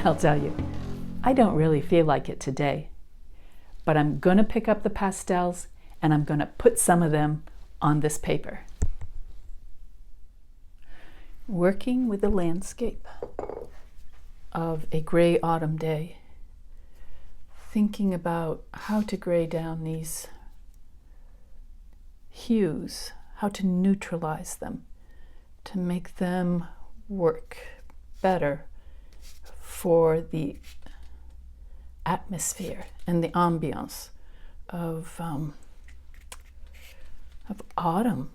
I'll tell you, I don't really feel like it today, but I'm gonna pick up the pastels and I'm gonna put some of them on this paper. Working with the landscape of a gray autumn day, thinking about how to gray down these hues, how to neutralize them, to make them work better for the atmosphere and the ambiance of autumn.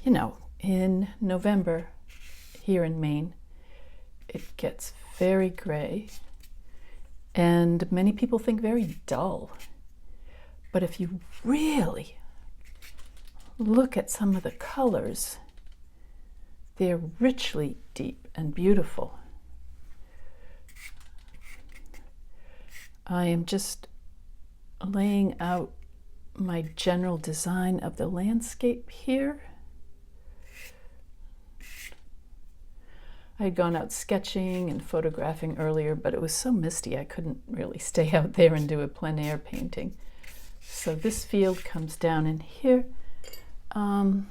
You know, in November here in Maine, it gets very gray and many people think very dull. But if you really look at some of the colors, they're richly deep and beautiful. I am just laying out my general design of the landscape here. I had gone out sketching and photographing earlier, but it was so misty I couldn't really stay out there and do a plein air painting. So this field comes down in here, kind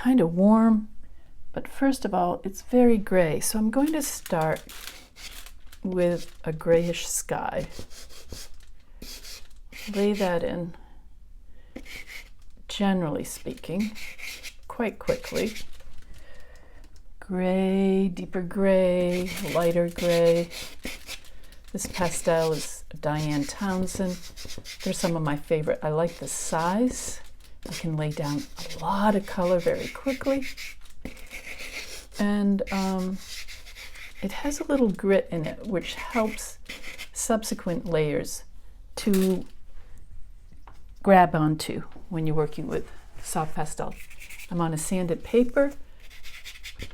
of warm, but first of all, it's very gray. So I'm going to start with a grayish sky. Lay that in, generally speaking, quite quickly. Gray, deeper gray, lighter gray. This pastel is Diane Townsend. They're some of my favorite. I like the size. I can lay down a lot of color very quickly. And it has a little grit in it, which helps subsequent layers to grab onto when you're working with soft pastel. I'm on a sanded paper,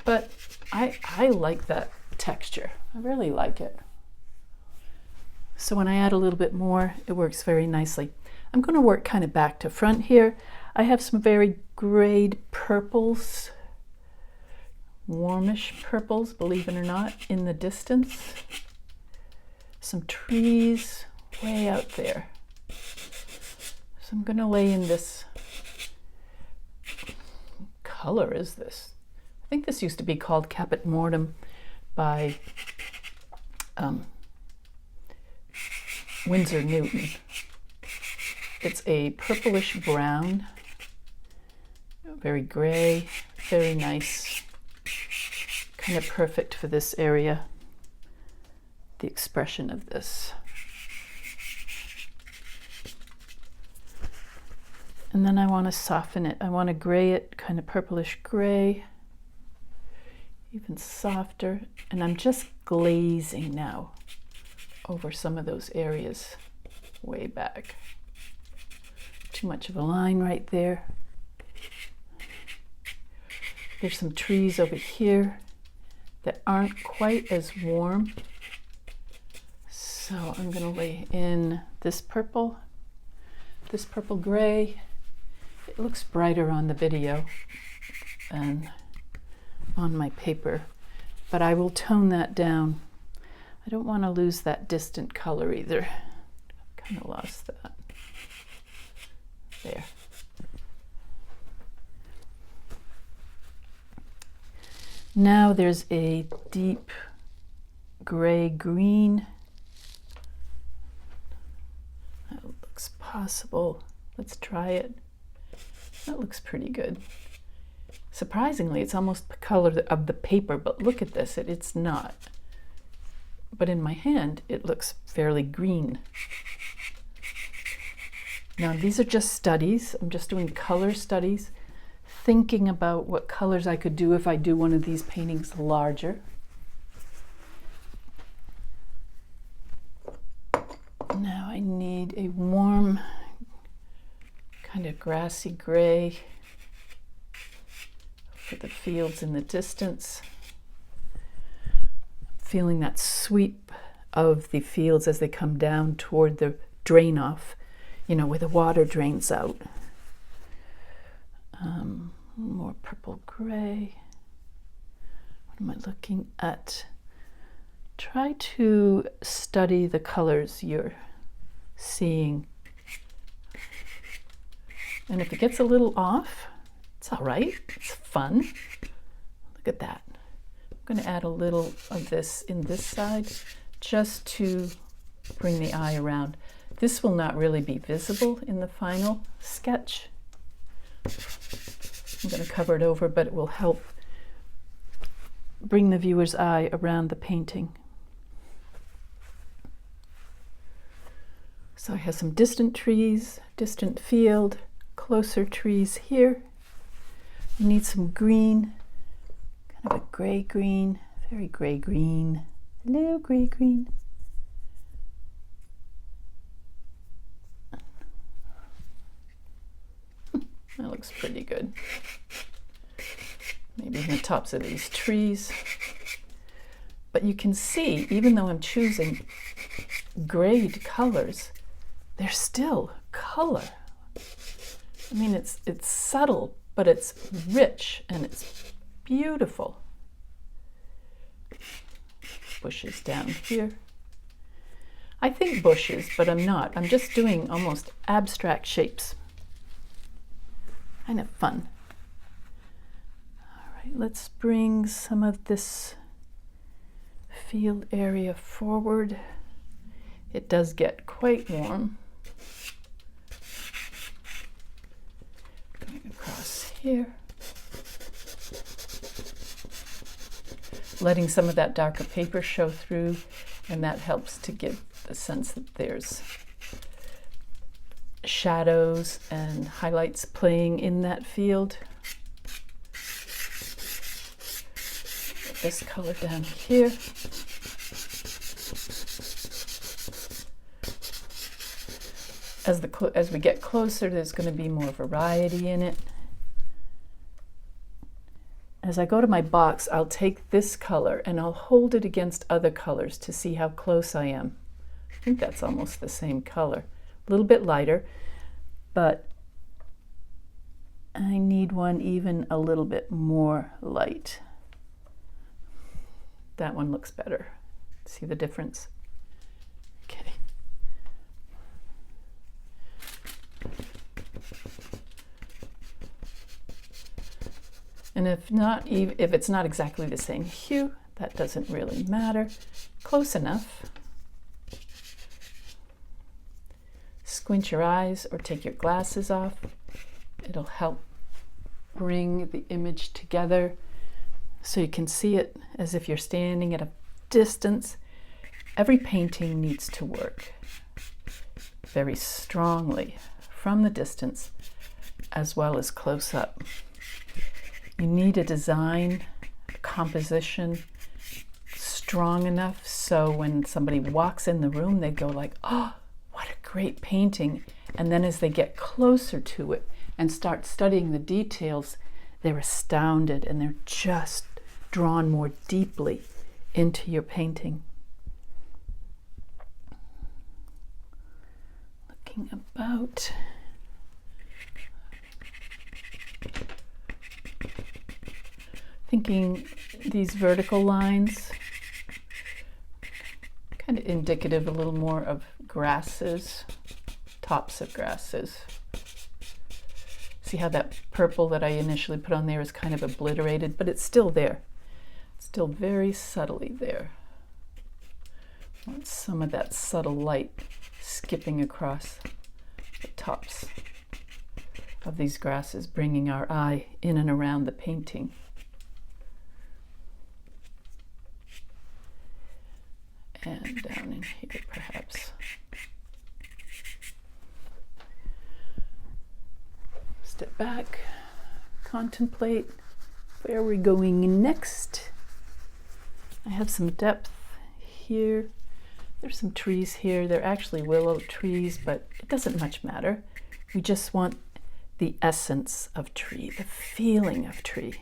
but I like that texture. I really like it. So when I add a little bit more, it works very nicely. I'm going to work kind of back to front here. I have some very grayed purples, warmish purples, believe it or not, in the distance. Some trees way out there. So I'm going to lay in this color. Is this? I think this used to be called Caput Mortem by Winsor Newton. It's a purplish brown, very gray, very nice, kind of perfect for this area, the expression of this. And then I want to soften it. I want to gray it, kind of purplish gray, even softer. And I'm just glazing now over some of those areas way back. Too much of a line right there. There's some trees over here that aren't quite as warm. So I'm going to lay in this purple gray. It looks brighter on the video than on my paper, but I will tone that down. I don't want to lose that distant color either. Kind of lost that. There. Now there's a deep gray-green. That looks possible. Let's try it. That looks pretty good. Surprisingly, it's almost the color of the paper, but look at this, it's not. But in my hand, it looks fairly green. Now, these are just studies. I'm just doing color studies, thinking about what colors I could do if I do one of these paintings larger. Now I need a warm, kind of grassy gray for the fields in the distance. Feeling that sweep of the fields as they come down toward the drain off, you know, where the water drains out. More purple gray. What am I looking at? Try to study the colors you're seeing. And if it gets a little off, it's all right. It's fun. Look at that. I'm going to add a little of this in this side just to bring the eye around. This will not really be visible in the final sketch. I'm going to cover it over, but it will help bring the viewer's eye around the painting. So I have some distant trees, distant field, closer trees here. I need some green, kind of a gray green, very gray green. Hello, gray green. That looks pretty good. Maybe in the tops of these trees. But you can see, even though I'm choosing grayed colors, there's still color. I mean, it's subtle, but it's rich and it's beautiful. Bushes down here. I think bushes, but I'm not. I'm just doing almost abstract shapes. Kind of fun. All right, let's bring some of this field area forward. It does get quite warm. Going across here. Letting some of that darker paper show through, and that helps to give the sense that there's shadows and highlights playing in that field. Get this color down here. As we get closer, there's going to be more variety in it. As I go to my box, I'll take this color and I'll hold it against other colors to see how close I am. I think that's almost the same color. A little bit lighter, but I need one even a little bit more light. That one looks better. See the difference? Okay. And if it's not exactly the same hue, that doesn't really matter. Close enough. Squint your eyes or take your glasses off. It'll help bring the image together so you can see it as if you're standing at a distance. Every painting needs to work very strongly from the distance as well as close up. You need a design, a composition strong enough so when somebody walks in the room, they go like, oh, what a great painting. And then as they get closer to it and start studying the details, they're astounded and they're just drawn more deeply into your painting. Looking about. Thinking these vertical lines, kind of indicative a little more of grasses, tops of grasses. See how that purple that I initially put on there is kind of obliterated, but it's still there. It's still very subtly there. Want some of that subtle light skipping across the tops of these grasses, bringing our eye in and around the painting. And down in here, perhaps. Step back, contemplate where we're going next. I have some depth here. There's some trees here. They're actually willow trees, but it doesn't much matter. We just want the essence of tree, the feeling of tree.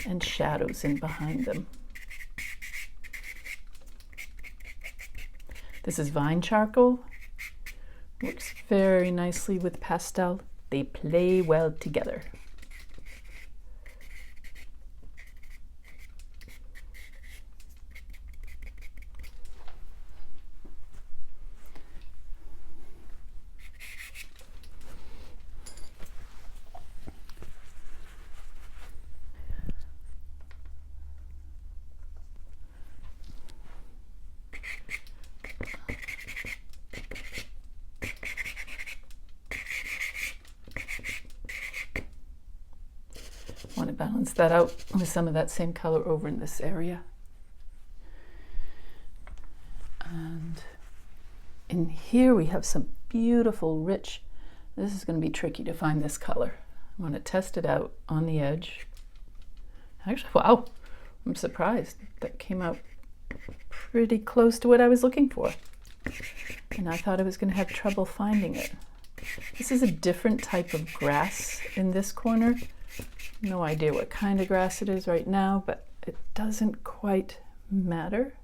And shadows in behind them. This is vine charcoal. Works very nicely with pastel. They play well together. balance that out with some of that same color over in this area. And in here we have some beautiful rich, this is going to be tricky to find this color. I want to test it out on the edge. Actually, wow, I'm surprised. That came out pretty close to what I was looking for. And I thought I was going to have trouble finding it. This is a different type of grass in this corner. No idea what kind of grass it is right now, but it doesn't quite matter.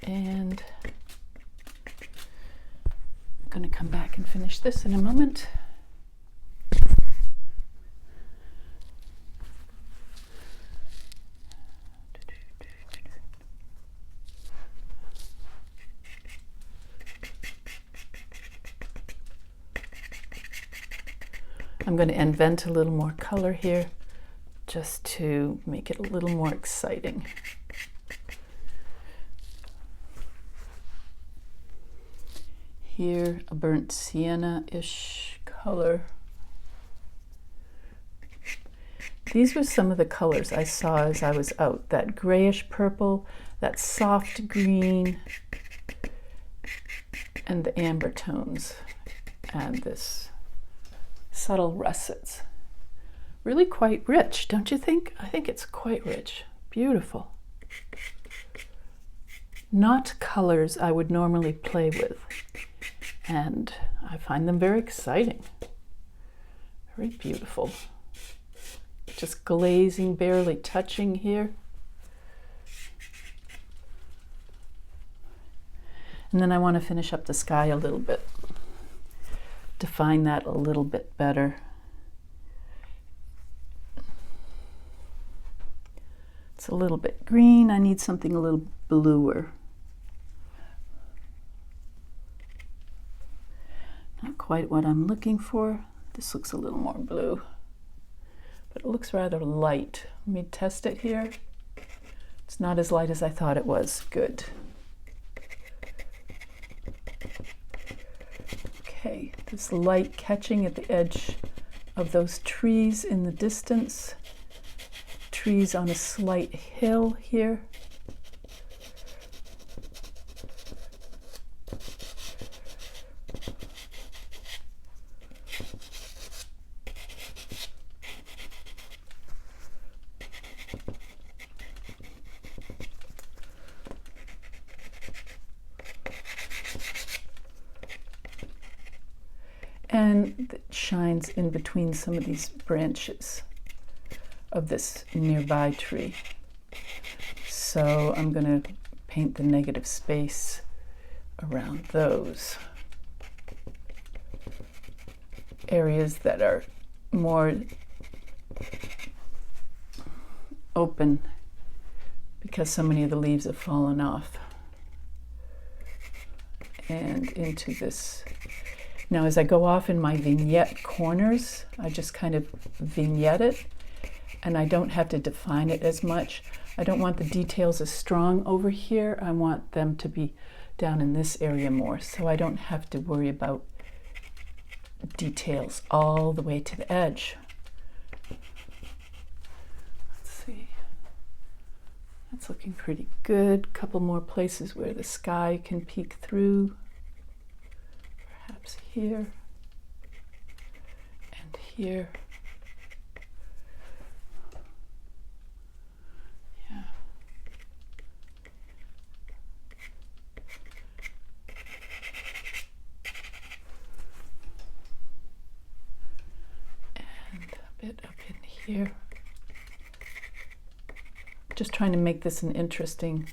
And I'm going to come back and finish this in a moment. I'm going to invent a little more color here just to make it a little more exciting. Here, a burnt sienna-ish color. These were some of the colors I saw as I was out. That grayish purple, that soft green, and the amber tones, and this subtle russets. Really quite rich, don't you think? I think it's quite rich. Beautiful. Not colors I would normally play with, and I find them very exciting. Very beautiful. Just glazing, barely touching here. And then I want to finish up the sky a little bit. Define that a little bit better. It's a little bit green. I need something a little bluer. Not quite what I'm looking for. This looks a little more blue, but it looks rather light. Let me test it here. It's not as light as I thought it was. Good. Okay, this light catching at the edge of those trees in the distance. Trees on a slight hill here. And it shines in between some of these branches of this nearby tree. So I'm going to paint the negative space around those areas that are more open because so many of the leaves have fallen off. And into this. Now, as I go off in my vignette corners, I just kind of vignette it, and I don't have to define it as much. I don't want the details as strong over here. I want them to be down in this area more, so I don't have to worry about details all the way to the edge. Let's see. That's looking pretty good. Couple more places where the sky can peek through. Perhaps here and here. Yeah. And a bit up in here. Just trying to make this an interesting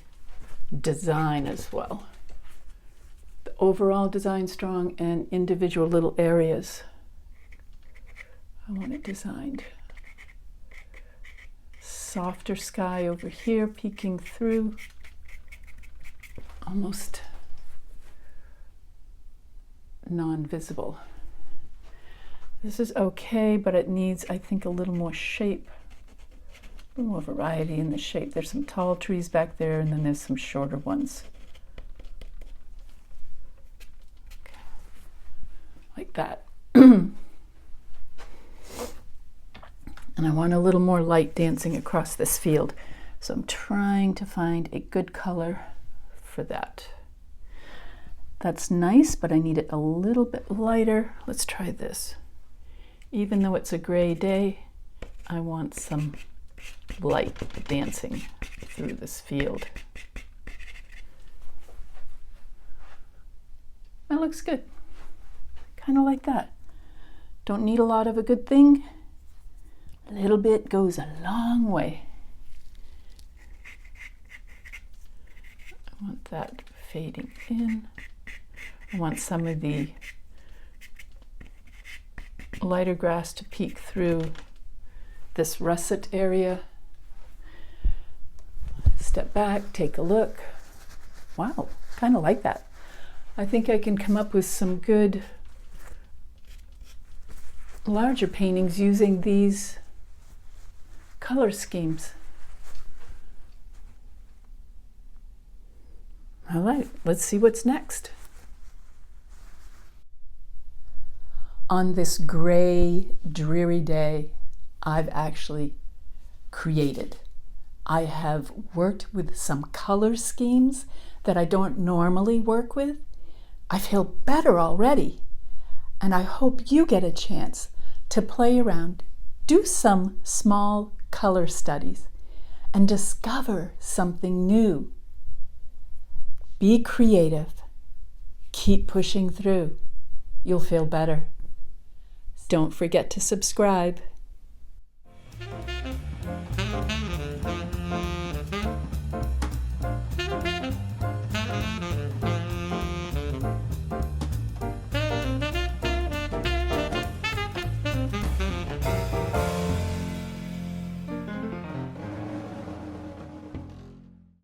design as well. Overall design strong, and individual little areas I want it designed. Softer sky over here peeking through, almost non-visible. This is okay, but it needs, I think, a little more shape, a little more variety in the shape. There's some tall trees back there, and then there's some shorter ones. Like that. And I want a little more light dancing across this field. So I'm trying to find a good color for that. That's nice, but I need it a little bit lighter. Let's try this. Even though it's a gray day, I want some light dancing through this field. That looks good. Kind of like that. Don't need a lot of a good thing. A little bit goes a long way. I want that fading in. I want some of the lighter grass to peek through this russet area. Step back, take a look. Wow, kind of like that. I think I can come up with some good larger paintings using these color schemes. All right, let's see what's next. On this gray, dreary day, I've actually created. I have worked with some color schemes that I don't normally work with. I feel better already, and I hope you get a chance to play around, do some small color studies, and discover something new. Be creative. Keep pushing through. You'll feel better. Don't forget to subscribe.